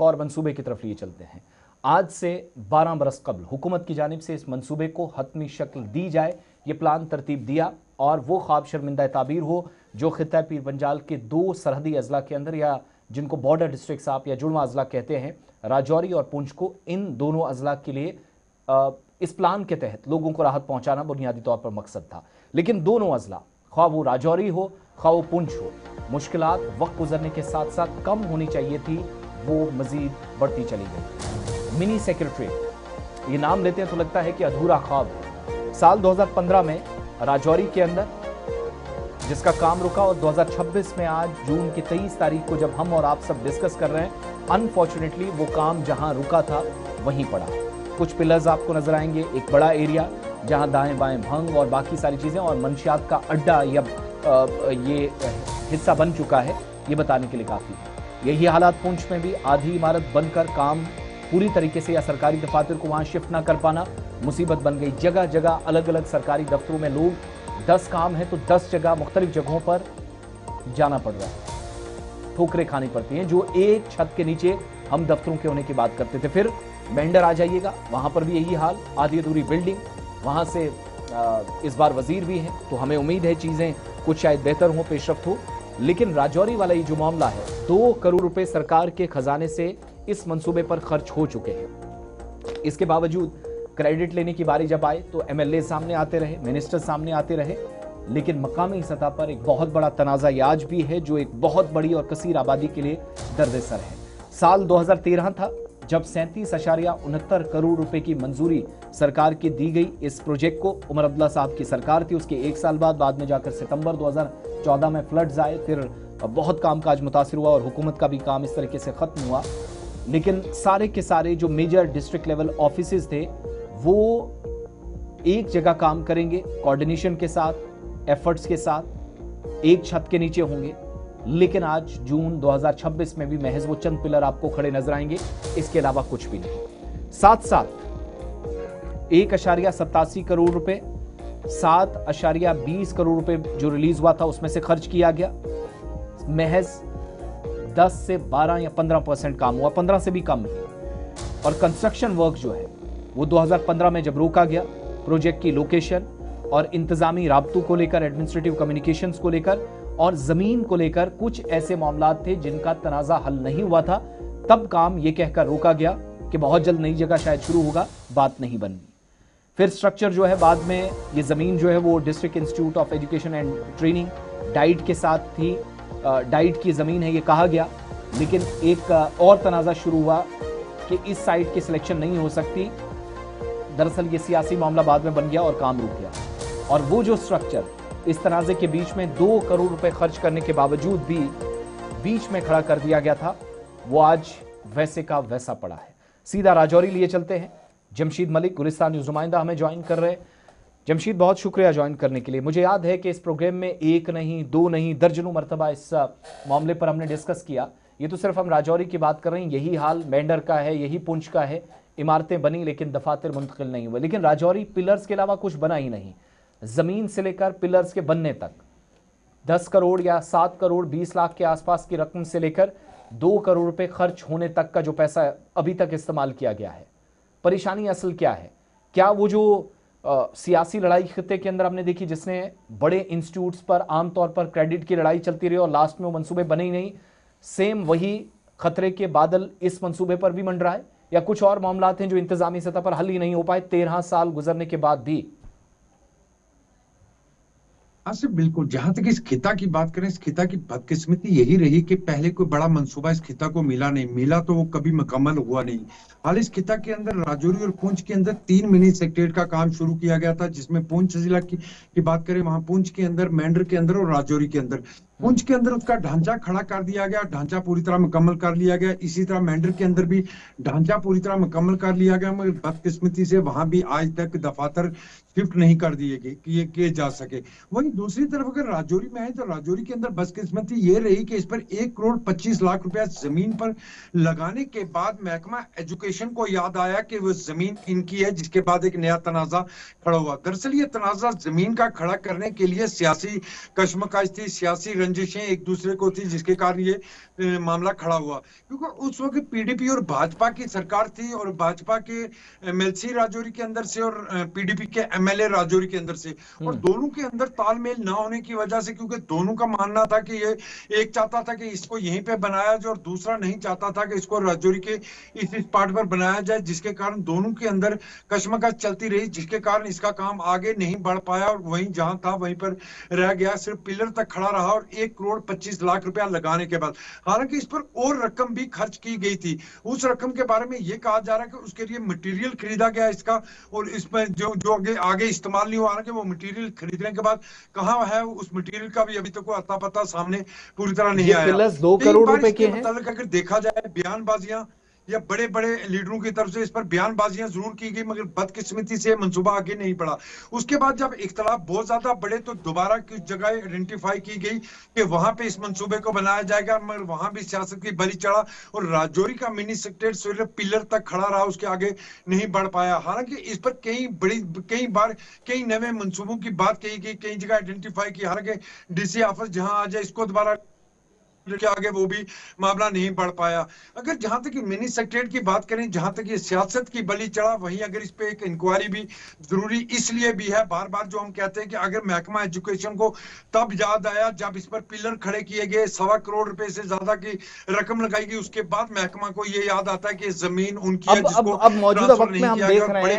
एक और मंसूबे की तरफ लिए चलते हैं। आज से 12 बरस कबल हुकूमत की जानिब से इस मंसूबे को हतमी शक्ल दी जाए, ये प्लान तरतीब दिया और वो ख्वाब शर्मिंदा ताबीर हो जो खिता पीर पंजाल के 2 सरहदी अजला के अंदर, या जिनको बॉर्डर डिस्ट्रिक्ट्स आप या जुड़वा अजला कहते हैं, राजौरी और पुंछ को, इन दोनों अजला के लिए इस प्लान के तहत लोगों को राहत पहुंचाना बुनियादी तौर पर मकसद था। लेकिन दोनों अजला, ख्वाह वो राजौरी हो ख्वाह वो पुंछ हो, मुश्किलात वक्त गुजरने के साथ साथ कम होनी चाहिए थी, वो मजीद बढ़ती चली गई। मिनी सेक्रेटरीट, ये नाम लेते हैं तो लगता है कि अधूरा ख्वाब है। साल 2015 में राजौरी के अंदर जिसका काम रुका, और 2026 में आज जून की 23 तारीख को जब हम और आप सब डिस्कस कर रहे हैं, अनफॉर्चुनेटली वो काम जहां रुका था वहीं पड़ा। कुछ पिलर्स आपको नजर आएंगे, एक बड़ा एरिया जहां दाएं बाएं भंग और बाकी सारी चीजें और मंशियात का अड्डा या ये हिस्सा बन चुका है, ये बताने के लिए काफी है। यही हालात पुंछ में भी, आधी इमारत बनकर काम पूरी तरीके से या सरकारी दफातर को वहां शिफ्ट ना कर पाना मुसीबत बन गई। जगह जगह अलग अलग सरकारी दफ्तरों में लोग, 10 काम है तो 10 जगह मुख्तलिफ जगहों पर जाना पड़ रहा है, ठोकरें खानी पड़ती हैं। जो एक छत के नीचे हम दफ्तरों के होने की बात करते थे, फिर मेंढर आ जाइएगा, वहां पर भी यही हाल, आधी अधूरी बिल्डिंग, वहां से इस बार वजीर भी हैं, तो हमें उम्मीद है चीजें कुछ शायद बेहतर हो, पेशरफ्त हो। लेकिन राजौरी वाला ये जो मामला है, 2 करोड़ रुपए सरकार के खजाने से इस मंसूबे पर खर्च हो चुके हैं। इसके बावजूद क्रेडिट लेने की बारी जब आए तो एमएलए सामने आते रहे, मिनिस्टर सामने आते रहे, लेकिन मकामी सतह पर एक बहुत बड़ा तनाजा ये आज भी है जो एक बहुत बड़ी और कसीर आबादी के लिए दर्द सर है। साल 2013 था जब 37.69 करोड़ रुपए की मंजूरी सरकार की दी गई इस प्रोजेक्ट को। उमर अब्दुल्ला साहब की सरकार थी, उसके 1 साल बाद में जाकर सितंबर 2014 में फ्लड्स आए, फिर बहुत कामकाज मुतासिर हुआ और हुकूमत का भी काम इस तरीके से खत्म हुआ। लेकिन सारे के सारे जो मेजर डिस्ट्रिक्ट लेवल ऑफिसेज थे वो एक जगह काम करेंगे, कोऑर्डिनेशन के साथ, एफर्ट्स के साथ, एक छत के नीचे होंगे। लेकिन आज जून 2026 में भी महज वो चंद पिलर आपको खड़े नजर आएंगे, इसके अलावा कुछ भी नहीं। साथ साथ 1.87 करोड़ रुपए, 7.20 करोड़ रुपए जो रिलीज हुआ था उसमें से खर्च किया गया। महज 10 से 12 या 15% काम हुआ, 15 से भी कम ही। और कंस्ट्रक्शन वर्क जो है वो 2015 में जब रोका गया, प्रोजेक्ट की लोकेशन और इंतजामी राब्तों को लेकर, एडमिनिस्ट्रेटिव कम्युनिकेशंस को लेकर और जमीन को लेकर कुछ ऐसे मामला थे जिनका तनाजा हल नहीं हुआ था, तब काम यह कहकर रोका गया कि बहुत जल्द नई जगह शायद शुरू होगा, बात नहीं बनी। फिर स्ट्रक्चर जो है बाद में, ये जमीन जो है वो district institute of education and training diet के साथ थी, डाइट की जमीन है ये कहा गया। लेकिन एक और तनाजा शुरू हुआ कि इस साइट की सिलेक्शन नहीं हो सकती। दरअसल ये सियासी मामला बाद में बन गया और काम रुक गया। और वो जो स्ट्रक्चर इस तनाजे के बीच में 2 करोड़ रुपए खर्च करने के बावजूद भी बीच में खड़ा कर दिया गया था, वो आज वैसे का वैसा पड़ा है। सीधा राजौरी लिए चलते हैं। जमशीद मलिक, गुलिस्तान न्यूज नुमाइंदा, हमें ज्वाइन कर रहे हैं। जमशीद, बहुत शुक्रिया ज्वाइन करने के लिए। मुझे याद है कि इस प्रोग्राम में 1 नहीं 2 नहीं दर्जनों मरतबा इस मामले पर हमने डिस्कस किया। ये तो सिर्फ हम राजौरी की बात कर रहे हैं, यही हाल मेंढर का है, यही पुंछ का है। इमारतें बनी लेकिन दफातर मुंतकिल नहीं हुए। लेकिन राजौरी पिलर्स के अलावा कुछ बना ही नहीं। जमीन से लेकर पिलर्स के बनने तक 10 करोड़ या 7 करोड़ 20 लाख के आसपास की रकम से लेकर 2 करोड़ रुपए खर्च होने तक का जो पैसा अभी तक इस्तेमाल किया गया है। परेशानी असल क्या है? क्या वो जो सियासी लड़ाई खित्ते के अंदर हमने देखी, जिसने बड़े इंस्टीट्यूट्स पर आमतौर पर क्रेडिट की लड़ाई चलती रही और लास्ट में वो मंसूबे बने ही नहीं, सेम वही खतरे के बादल इस मंसूबे पर भी मंडरा है? या कुछ और मामला हैं जो इंतजामी सतह पर हल ही नहीं हो पाए 13 साल गुजरने के बाद भी? आसिफ, बिल्कुल। जहां तक इस खिता की बात करें, इस खिता की बदकिस्मती यही रही कि पहले कोई बड़ा मंसूबा इस खिता को मिला तो वो कभी मुकम्मल हुआ नहीं। हाल इस खिता के अंदर राजौरी और पुंछ के अंदर 3 मिनी सेक्रेटेरिएट का काम शुरू किया गया था, जिसमें पुंछ जिला की बात करें, वहां पुंछ के अंदर, मेंढर के अंदर और राजौरी के अंदर। पुंछ के अंदर उसका ढांचा खड़ा कर दिया गया, ढांचा पूरी तरह मुकम्मल कर लिया गया। इसी तरह मेंढर के अंदर भी ढांचा पूरी तरह मुकम्मल कर लिया गया, मगर बदकिस्मती से वहां भी आज तक दफातर शिफ्ट नहीं कर किए जा सके। वहीं दूसरी तरफ अगर राजौरी में है तो राजौरी के अंदर बदकिस्मती ये रही कि इस पर 1 करोड़ 25 लाख रुपया जमीन पर लगाने के बाद महकमा एजुकेशन को याद आया कि वो जमीन इनकी है, जिसके बाद एक नया तनाजा खड़ा हुआ। दरअसल ये तनाजा जमीन का खड़ा करने के लिए सियासी कशमकश थी, सियासी रंजिशें एक दूसरे को थी, जिसके कारण ये मामला खड़ा हुआ। क्योंकि उस वक्त पीडीपी और भाजपा की सरकार थी, और भाजपा के एमएलसी राजौरी के अंदर से और पीडीपी के एमएलए राजौरी के अंदर से, और दोनों के अंदर तालमेल ना होने की वजह से, क्योंकि दोनों का मानना था कि ये एक चाहता था कि इसको यहीं पे बनाया जाए और दूसरा नहीं चाहता था कि इसको राजौरी के इस स्पॉट पर बनाया जाए, जिसके कारण दोनों के अंदर कशमकश चलती रही, जिसके कारण इसका काम आगे नहीं बढ़ पाया और वहीं जहां था वहीं पर रह गया, सिर्फ पिलर तक खड़ा रहा। और 1,25,00,000 रुपया लगाने के बाद, हालांकि इस पर और रकम भी खर्च की गई थी। उस रकम के बारे में यह कहा जा रहा है कि उसके लिए मटेरियल खरीदा गया इसका, और इसमें जो जो आगे इस्तेमाल नहीं हुआ, हालांकि वो मटेरियल खरीदने के बाद कहां है उस मटेरियल का भी अभी तक कोई अता पता सामने पूरी तरह नहीं आया। पिलर्स 2 करोड़ रुपए के हैं। मतलब अगर देखा जाए बयानबाजियां या बड़े बड़े लीडरों की तरफ से इस पर बयानबाजियां जरूर की गई, मगर बदकिस्मती से मंसूबा आगे नहीं बढ़ा। उसके बाद जब इख्तलाफ बहुत ज्यादा बढ़े तो दोबारा कुछ जगह आइडेंटिफाई की गई कि वहां पे इस मंसूबे को बनाया जाएगा, मगर वहां भी सियासत की बलि चढ़ा और राजौरी का मिनी सेक्रेटरीट सिर्फ पिलर तक खड़ा रहा, उसके आगे नहीं बढ़ पाया। हालांकि इस पर कई बार कई नए मंसूबों की बात कही गई, कई जगह आइडेंटिफाई की, हालांकि डीसी ऑफिस जहां आ जाए इसको दोबारा के आगे वो भी मामला नहीं बढ़ पाया। अगर जहां तक मिनी सेक्रेटरीट की बात करें, जहां तक ये सियासत की बलि चढ़ा, वहीं अगर इस पे एक इंक्वायरी भी जरूरी इसलिए भी है, बार बार जो हम कहते हैं कि अगर महकमा एजुकेशन को तब याद आया जब इस पर पिलर खड़े किए गए, 1.25 करोड़ रुपए से ज्यादा की रकम लगाई गई, उसके बाद महकमा को ये याद आता है कि जमीन उनकी है जिसको अब मौजूदा वक्त में हम देख रहे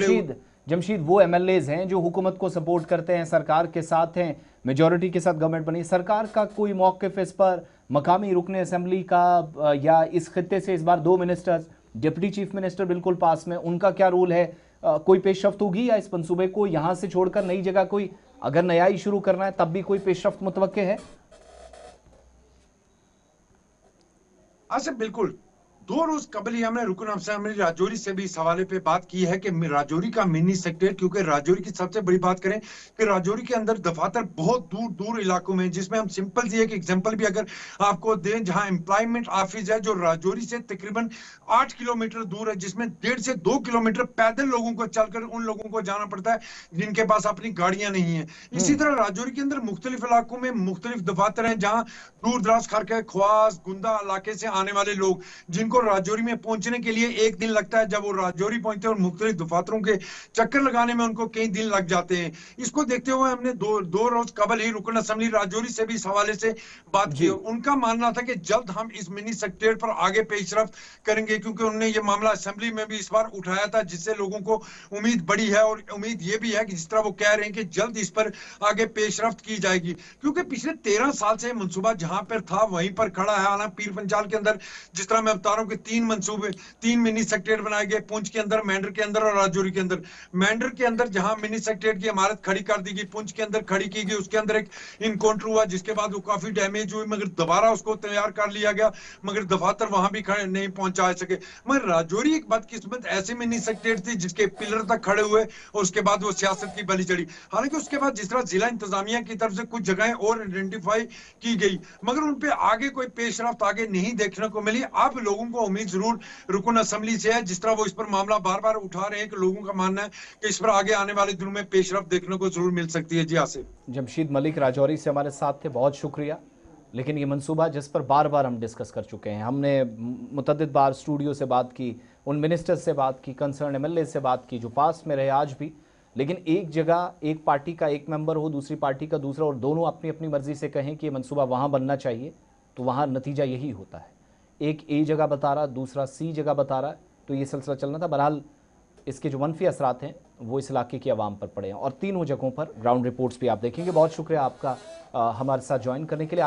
हैं जमशीद वो एमएलएज हैं जो हुकूमत को सपोर्ट करते हैं, सरकार के साथ हैं, मेजॉरिटी के साथ गवर्नमेंट बनी, सरकार का कोई मौक़िफ़ इस पर, मकामी रुकने असेंबली का, या इस खित्ते से इस बार 2 मिनिस्टर्स, डिप्टी चीफ मिनिस्टर बिल्कुल पास में, उनका क्या रोल है? कोई पेशरफ्त होगी या इस मंसूबे को यहाँ से छोड़कर नई जगह कोई अगर नया ही शुरू करना है तब भी कोई पेशरफ्त मुतवक्के है? अच्छा, बिल्कुल। 2 रोज कबल ही हमने रुकन असेंबली राजौरी से भी इस हवाले पे बात की है कि राजौरी का मिनी सेक्रेटरीट, क्योंकि राजौरी की सबसे बड़ी बात करें कि राजौरी के अंदर दफातर बहुत दूर दूर इलाकों में, जिसमें हम सिंपल सी एक एग्जांपल भी अगर आपको दें, जहां एम्प्लॉयमेंट ऑफिस है जो राजौरी से तकरीबन 8 किलोमीटर दूर है, जिसमें 1.5 से 2 किलोमीटर पैदल लोगों को चलकर उन लोगों को जाना पड़ता है जिनके पास अपनी गाड़ियां नहीं है। इसी तरह राजौरी के अंदर मुख्तलिफ इलाकों में मुख्तलिफ दफातर हैं, जहां दूर दराज खरके, ख्वास, गुंदा इलाके से आने वाले लोग, जिनको राजौरी में पहुंचने के लिए 1 दिन लगता है, जब वो राजौरी पहुंचते हैं और मुख्तलिफ दफातरों के चक्कर लगाने में उनको कई दिन लग जाते हैं। इसको देखते हुए हमने दो रोज कबल ही रुकन असेंबली राजौरी से भी इस हवाले से बात की। उनका मानना था कि जल्द हम इस मिनी सेक्रेटरीट पर आगे पेशरफ्त करेंगे, क्योंकि उन्होंने ये मामला असेंबली में भी इस बार उठाया था, जिससे लोगों को उम्मीद बड़ी है, और उम्मीद ये भी है कि जिस तरह वो कह रहे हैं कि जल्द इस पर आगे पेशरफ्त की जाएगी, क्योंकि पिछले 13 साल से मंसूबा जहां पर था वहीं पर खड़ा है। हालांकि पीर पंचाल के अंदर जिस तरह मैं बता रहा हूं कि 3 मंसूबे, 3 मिनी सेक्रेटरीट बनाए गए, पुंछ के अंदर, मेंढर के अंदर और राजौरी के अंदर। मेंढर के अंदर जहां मिनी सेक्रेटरीट की इमारत खड़ी कर दी गई, पुंछ के अंदर खड़ी की गई, उसके अंदर एक इनकाउंटर हुआ, जिसके बाद वो काफी डैमेज हुई, मगर दोबारा उसको तैयार कर लिया गया, मगर दफातर वहां भी खड़े नहीं पहुंचा सके। मगर राजौरी एक बदकिस्मत ऐसी मिनी सेक्रेटरीट थी जिसके पिलर तक खड़े हुए और उसके बाद वो सियासत की बलि चढ़ी। हालांकि उसके बाद जिस तरह जिला इंतजामिया की तरफ से कुछ जगहें और आइडेंटिफाई की गई, मगर उन पे आगे कोई पेशरफ्त आगे नहीं देखने को मिली। आप लोगों को उम्मीद जरूर रुकन असेंबली से है, जिस तरह वो इस पर मामला बार बार उठा रहे हैं, कि लोगों का मानना है कि इस पर आगे आने वाले दिनों में पेशरफ्त देखने को जरूर मिल सकती है। जी आसिफ। जमशीद मलिक राजौरी से हमारे साथ थे, बहुत शुक्रिया। लेकिन ये मंसूबा जिस पर बार बार हम डिस्कस कर चुके हैं, हमने मुतअद्दिद बार स्टूडियो से बात की, उन मिनिस्टर्स से बात की, कंसर्न एमएलए से बात की जो पास में रहे आज भी, लेकिन एक जगह एक पार्टी का एक मेंबर हो, दूसरी पार्टी का दूसरा, और दोनों अपनी अपनी मर्जी से कहें कि ये मंसूबा वहाँ बनना चाहिए, तो वहाँ नतीजा यही होता है। एक ए जगह बता रहा, दूसरा सी जगह बता रहा, तो ये सिलसिला चलना था। बहरहाल इसके जो मनफी असरात हैं वो इस इलाके की आवाम पर पड़े हैं, और तीनों जगहों पर ग्राउंड रिपोर्ट्स भी आप देखेंगे। बहुत शुक्रिया आपका हमारे साथ ज्वाइन करने के लिए।